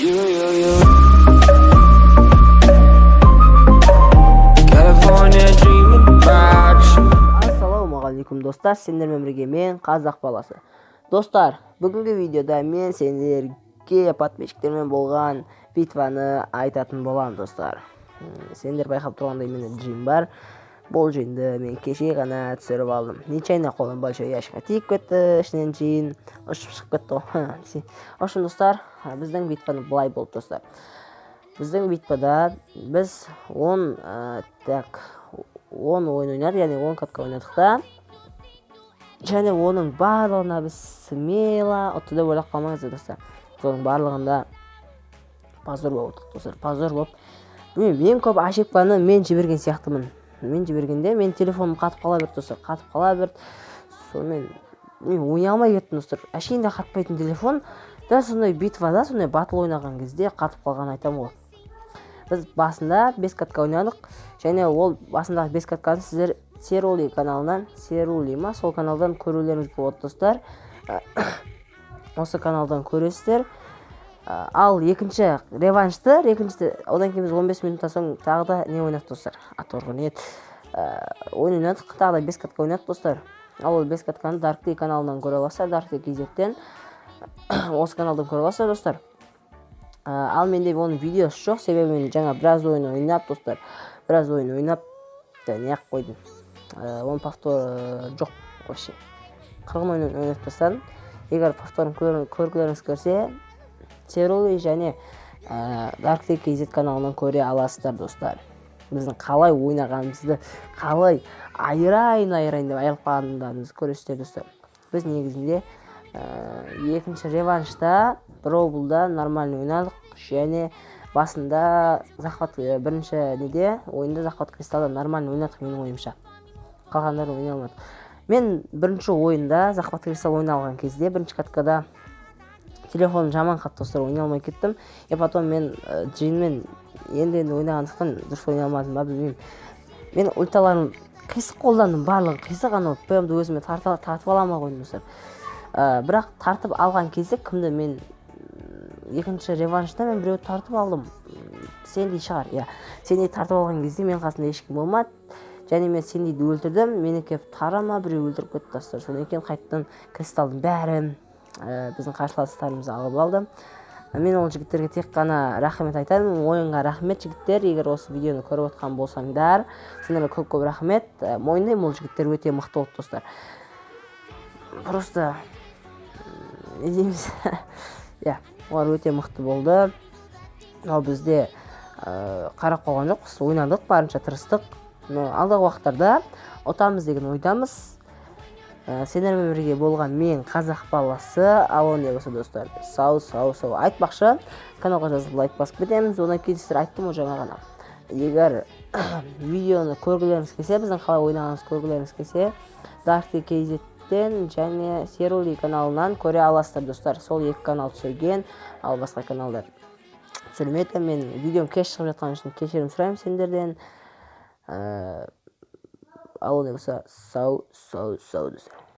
Ассалаумағалейкум достар, сендермен бірге мен қазақ баласы. Достар, бүгінгі видеода мен сендерге подписчиктермен болған битваны айтатын боламын достар. Сендер байқап тұрғандай менде джин бар. Бұл джинді мен кеше ғана түсіріп алдым. Нечайно қолым большой ящикқа тиіп кетті, ішінен джин ұшып шығып кетті. В общем, достар, біздің битваны былай болды достар. Біздің битвада біз 10 ойын ойнадық, яғни 10 катка ойнадық та. Және оның барлығына біз смело ұтты деп ойлап қалмаңыздар достар. Соның барлығында позор болып отырдық достар. Позор болып. Мен көп ошибканы мен жіберген сияқтымын. Мен жібергенде мен телефоным қатып қала берді достар. Қатып қала берді. Сонымен мен ойнай алмай кеттім достар. Әшейінде қатпайтын телефон да сондай битвада, сондай батыл ойнаған кезде қатып қалған айтамын ғой. Біз басында 5 катка ойнадық. Және ол басындағы 5 катканы сіздер Серули каналынан, Серули ма, сол каналдан көрулеріңіз болады достар. Осы каналдан көресіздер. Ал екінші реваншты, одан кейін біз 15 минуттан соң тағы да не ойнадық достар? Аторғын ет. Ойын ойнадық, тағы да 5 катка ойнадық достар. Ал ол 5 катканы Dark Day каналынан көре аласыздар, Dark Day KZ-тен. Осы каналдан көре аласыздар достар. Ал менде оның видеосы жоқ, себебі мен жаңа біраз ойын ойнап достар. Біраз ойын ойнап не ақ қойдым. Оның повторы жоқ вообще. 40 ойын ойнап тастадым. Егер повторын көргілеріңіз көрсе, Серули және Dark Day KZ каналынан көре аласыздар достар. Біздің қалай ойнағанымызды, қалай айырайын деп айырып қалғанымызды көресіздер достар. Біз негізінде екінші реваншта Броулда нормально ойнадық, және басында бірінші неде ойында захват кристалда нормально ойнадық менің ойымша. Қалғандары ойнай алмады. Мен бірінші ойында захват кристал ойналған кезде бірінші каткада телефоным жаман қатты достар, ойнай алмай кеттім. Потом мен джинмен енді ойнағандықтан дұрыс ойнай алмадым ба білмеймін. Мен ульталарым қисық қолдандым, барлығы қисық, анау ПМді өзіме тартып аламай қойдым достар. Бірақ тартып алған кезде кімді мен екінші реваншта мен біреуді тартып алдым. Сендей шығар, сендей тартып алған кезде мен қасында ешкім болмады. Және мен сендейді өлтірдім, мені кеп тарама біреу өлтіріп кетті достар. Содан кейін қайттан кристалдың бәрін біздің қарсыластарымызды алып алдым. Мен ол жігіттерге тек қана рахмет айтамын. Ойынға рахмет жігіттер. Егер осы видеоны көріп отқан болсаңдар, сендерге көп рахмет. Мойындаймын, ол жігіттер өте мықты болды достар. Просто не дейміз? Олар өте мықты болды. Ал бізде қарап қалған жоқпыз, ойнадық, барынша тырыстық. Алдағы уақыттарда ұтамыз деген ойдамыз. Сендермен бірге болған мен қазақ баласы. Ал не болса достар, сау. Айтпақшы, каналға жазып лайк басып кетеміз. Одан кейін сіздер айттым ғой жаңа ғана. Егер видеоны көргілеріңіз келсе, біздің қалай ойнағанымызды көргілеріңіз келсе, Dark Day KZ-тен және Серули каналынан көре аласыздар достар. Сол екі канал түсірген, ал басқа каналдар түсірмеді. Мен видеом кеш шығып жатқан үшін кешірім сұраймын сендерден. Ал не болса, сау достар.